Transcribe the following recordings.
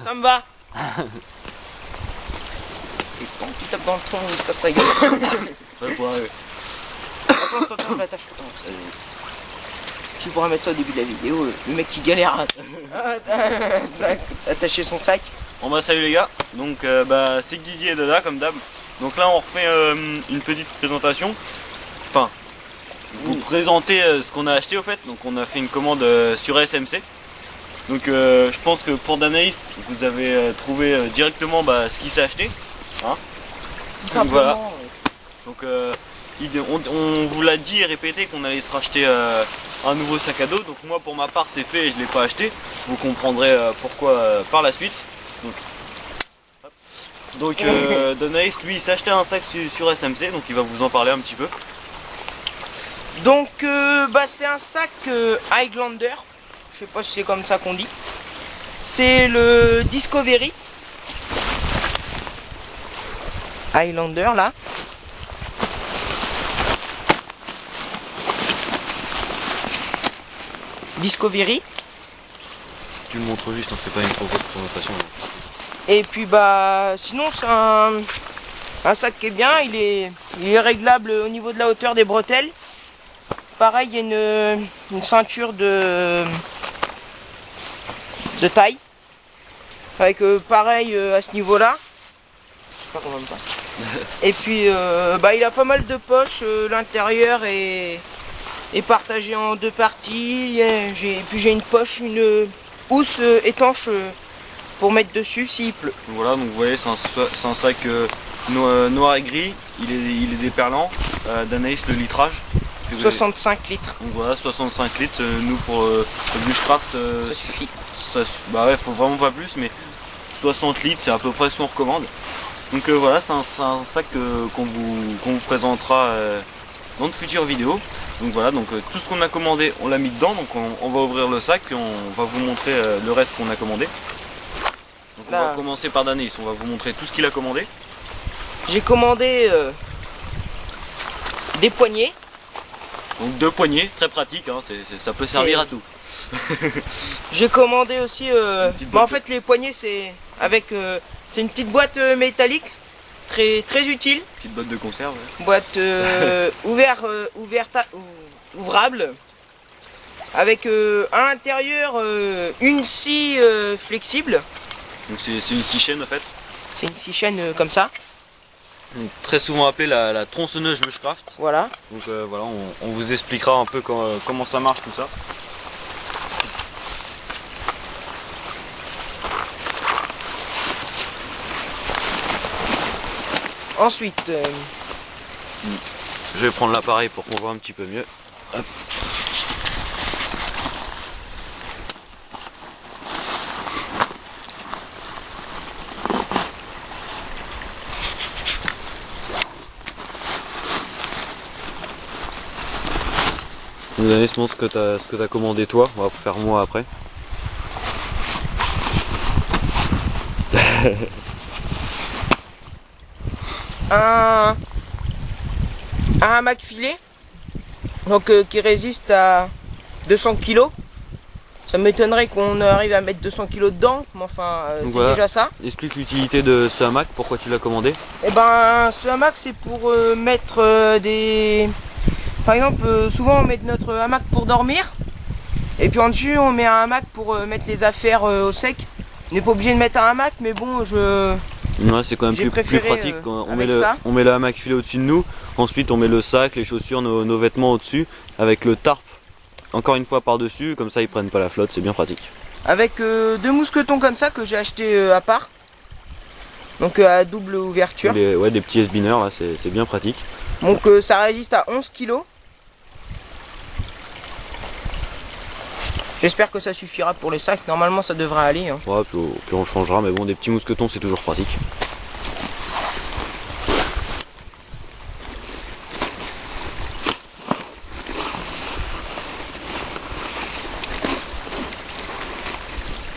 Ça me va. Et quand tu tapes dans le tronc, il se casse la gueule. Ouais, pour arriver. Attends, je l'attache. Tu pourras mettre ça au début de la vidéo, le mec qui galère à attacher son sac. Bon bah salut les gars, donc c'est Guigui et Dada comme d'hab. Donc là on refait une petite présentation. Enfin, vous présenter ce qu'on a acheté au fait. Donc on a fait une commande sur SMC. Donc je pense que pour Danaïs, vous avez trouvé directement ce qu'il s'est acheté. Hein, Tout simplement. Voilà. Donc on vous l'a dit et répété qu'on allait se racheter un nouveau sac à dos. Donc moi pour ma part c'est fait et je ne l'ai pas acheté. Vous comprendrez pourquoi par la suite. Donc Danaïs lui il s'est acheté un sac sur SMC, donc il va vous en parler un petit peu. Donc c'est un sac Highlander. Je sais pas si c'est comme ça qu'on dit. C'est le Discovery Highlander là. Discovery. Tu le montres juste, on ne fait pas une trop grosse présentation. Et puis sinon c'est un sac qui est bien, il est réglable au niveau de la hauteur des bretelles. Pareil, il y a une ceinture de taille. Avec pareil à ce niveau là. Je sais pas comment pas. Et puis il a pas mal de poches, l'intérieur est partagé en deux parties. Puis j'ai une poche, une housse étanche pour mettre dessus s'il pleut. Donc voilà, donc vous voyez c'est un sac noir et gris, il est déperlant. Danaïs le litrage. 65 litres. Donc voilà, 65 litres, nous pour le Bushcraft ça suffit. Ouais, faut vraiment pas plus, mais 60 litres c'est à peu près ce qu'on recommande. Donc voilà, c'est un sac qu'on vous présentera dans de futures vidéos. Donc voilà, donc tout ce qu'on a commandé on l'a mis dedans, donc on va ouvrir le sac et on va vous montrer le reste qu'on a commandé. Donc on va commencer par Danaïs, on va vous montrer tout ce qu'il a commandé. J'ai commandé des poignées. Donc 2 poignées, très pratique, hein, ça peut servir à tout. J'ai commandé aussi, en fait les poignées c'est c'est une petite boîte métallique, très utile. Petite boîte de conserve. Ouais. Boîte ouvrable, avec à l'intérieur une scie flexible. Donc c'est une scie chaîne en fait. C'est une scie chaîne comme ça. Donc, très souvent appelée la tronçonneuse Bushcraft. Voilà. Donc voilà, on vous expliquera un peu comment ça marche tout ça. Ensuite, je vais prendre l'appareil pour qu'on voit un petit peu mieux. Hop. Vous allez se montrer ce que tu as commandé toi, on va faire moi après. un hamac filet, donc qui résiste à 200 kg. Ça m'étonnerait qu'on arrive à mettre 200 kg dedans, mais enfin c'est voilà. Déjà ça. Explique l'utilité de ce hamac, pourquoi tu l'as commandé. Et ce hamac c'est pour mettre des... Par exemple, souvent on met notre hamac pour dormir, et puis en dessus on met un hamac pour mettre les affaires au sec. On n'est pas obligé de mettre un hamac, mais bon, ouais, c'est quand même plus pratique. On met le hamac filet au-dessus de nous, ensuite on met le sac, les chaussures, nos vêtements au-dessus, avec le tarp encore une fois par-dessus, comme ça ils prennent pas la flotte, c'est bien pratique. Avec 2 mousquetons comme ça que j'ai acheté à part, donc à double ouverture. Des petits S-biners là, c'est bien pratique. Donc ça résiste à 11 kg. J'espère que ça suffira pour les sacs, normalement ça devrait aller. Hein. Ouais, puis on changera, mais bon, des petits mousquetons c'est toujours pratique.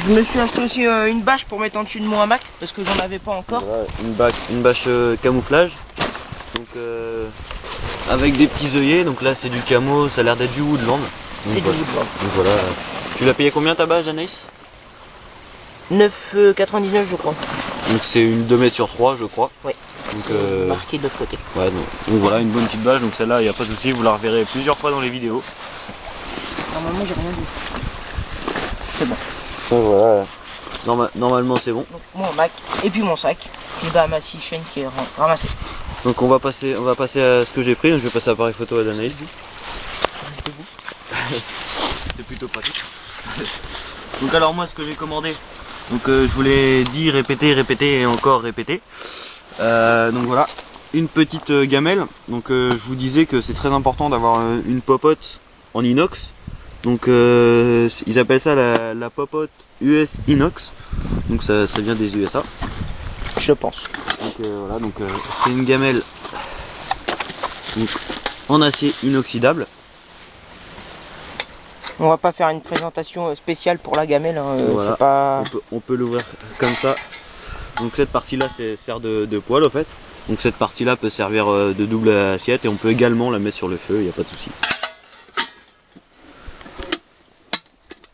Je me suis acheté aussi une bâche pour mettre en dessus de mon hamac, parce que j'en avais pas encore. Voilà, une bâche camouflage. Donc avec des petits œillets, donc là c'est du camo, ça a l'air d'être du Woodland. C'est du Woodland. Donc voilà. Tu l'as payé combien ta bâche, Anaïs? 9,99 je crois. Donc c'est une 2 mètres sur 3 je crois. Oui. Donc Marqué de l'autre côté. ouais, donc voilà une bonne petite bâche, donc celle-là il n'y a pas de souci, vous la reverrez plusieurs fois dans les vidéos. Normalement j'ai rien dit. C'est bon. Voilà. Normalement c'est bon. Donc mon Mac et puis mon sac. Et bah ma scie chaîne qui est ramassée. Donc on va passer à ce que j'ai pris, donc je vais passer à l'appareil photo à d'analyse. Restez-vous. C'est plutôt pratique. Donc alors moi ce que j'ai commandé, donc je vous l'ai dit, répéter et encore répéter. Donc voilà, une petite gamelle. Donc je vous disais que c'est très important d'avoir une popote en inox. Donc ils appellent ça la popote US inox. Donc ça vient des USA. Je pense. Donc voilà, donc c'est une gamelle donc, en acier inoxydable. On va pas faire une présentation spéciale pour la gamelle, hein. Voilà. C'est pas... On peut l'ouvrir comme ça. Donc cette partie là sert de poêle au fait. Donc cette partie là peut servir de double assiette et on peut également la mettre sur le feu, il n'y a pas de souci.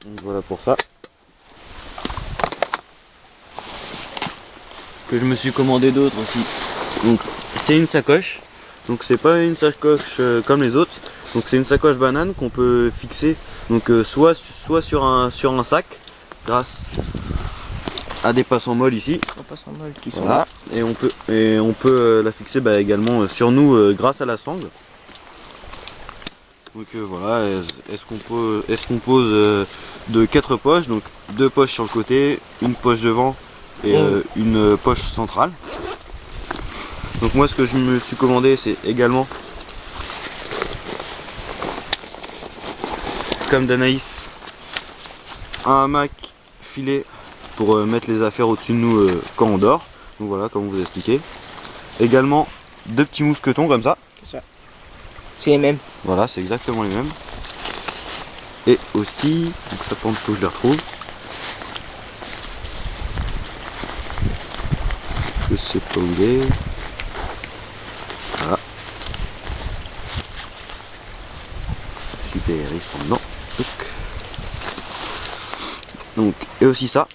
Donc voilà pour ça. Ce que je me suis commandé d'autre aussi. Donc c'est une sacoche. Donc c'est pas une sacoche comme les autres. Donc c'est une sacoche banane qu'on peut fixer donc soit sur un sac grâce à des passes en molle ici. On passe en molle qui sont Voilà. là. Et on peut la fixer également sur nous grâce à la sangle. Donc voilà, elle se compose de 4 poches, donc 2 poches sur le côté, une poche devant et une poche centrale. Donc moi ce que je me suis commandé c'est également, comme d'Anaïs, un hamac filet pour mettre les affaires au-dessus de nous quand on dort. Donc voilà, comme vous expliqué. Également 2 petits mousquetons comme ça. C'est les mêmes. Voilà, c'est exactement les mêmes. Et aussi, donc ça pendant faut que je les retrouve. Je sais pas où il est. Voilà. Super, il se prend dedans. Donc, et aussi ça.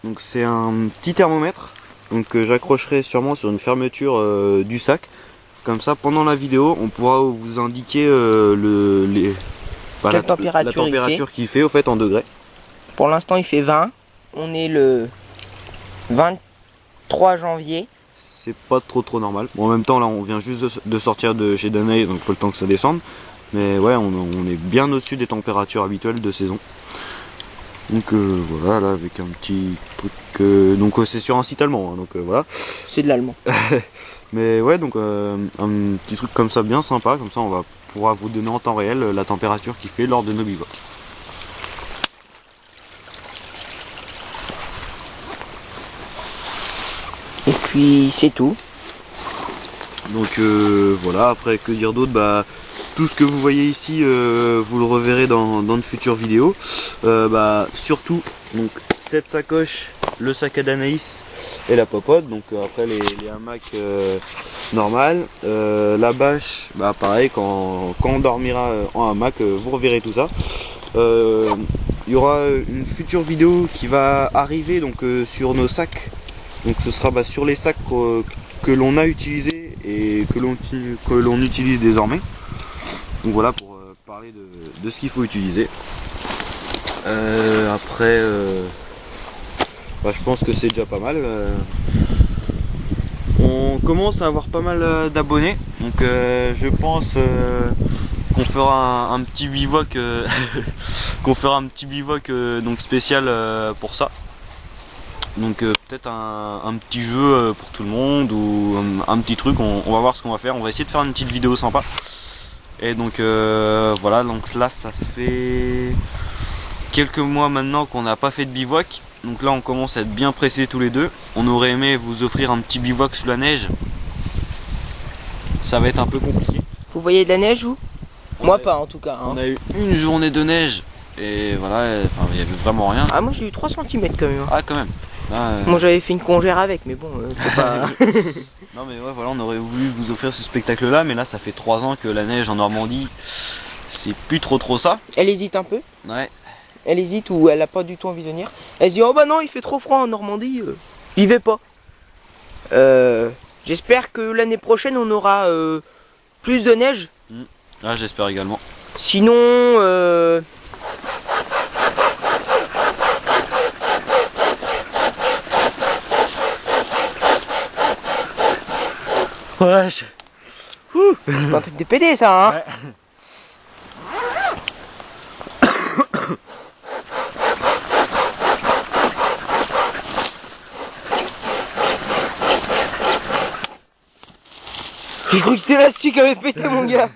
Donc c'est un petit thermomètre. Donc que j'accrocherai sûrement sur une fermeture du sac. Comme ça, pendant la vidéo, on pourra vous indiquer la température qu'il fait au fait en degrés. Pour l'instant, il fait 20. On est le 23 janvier. C'est pas trop normal. Bon, en même temps, là, on vient juste de sortir de chez Danaïs, donc il faut le temps que ça descende. Mais ouais, on est bien au-dessus des températures habituelles de saison. Donc voilà, là, avec un petit truc. Donc c'est sur un site allemand, hein, donc voilà. C'est de l'allemand. Mais ouais, donc un petit truc comme ça bien sympa, comme ça on va pouvoir vous donner en temps réel la température qu'il fait lors de nos bivouacs. Et puis c'est tout. Donc voilà, après que dire d'autre, tout ce que vous voyez ici, vous le reverrez dans de futures vidéos. Surtout donc cette sacoche, le sac à d'Anaïs et la popote. Donc après les hamacs normales, la bâche, pareil, quand on dormira en hamac, vous reverrez tout ça. Il y aura une future vidéo qui va arriver donc sur nos sacs. Donc ce sera sur les sacs que l'on a utilisés et que l'on utilise désormais. Donc voilà pour parler de ce qu'il faut utiliser. Après, je pense que c'est déjà pas mal. On commence à avoir pas mal d'abonnés, donc je pense qu'on fera un petit bivouac, donc spécial pour ça. Donc peut-être un petit jeu pour tout le monde ou un petit truc. On va voir ce qu'on va faire. On va essayer de faire une petite vidéo sympa. Et donc voilà, donc là ça fait quelques mois maintenant qu'on n'a pas fait de bivouac. Donc là on commence à être bien pressés tous les deux. On aurait aimé vous offrir un petit bivouac sous la neige. Ça va être un peu compliqué. Vous voyez de la neige vous? Moi pas en tout cas. Hein. On a eu une journée de neige et voilà, il n'y avait vraiment rien. Ah moi j'ai eu 3 cm quand même. Ah quand même. Là, moi j'avais fait une congère avec, mais bon, c'était pas... Non mais ouais, voilà, on aurait voulu vous offrir ce spectacle là, mais là ça fait 3 ans que la neige en Normandie, c'est plus trop ça. Elle hésite un peu. Ouais. Elle hésite ou elle a pas du tout envie de venir. Elle se dit oh bah non il fait trop froid en Normandie, j'y vais pas. J'espère que l'année prochaine on aura plus de neige. Ah, j'espère également. Sinon Ouais. c'est un truc de PD ça hein. Ouais. J'ai cru que c'était la scie qui avait pété mon gars.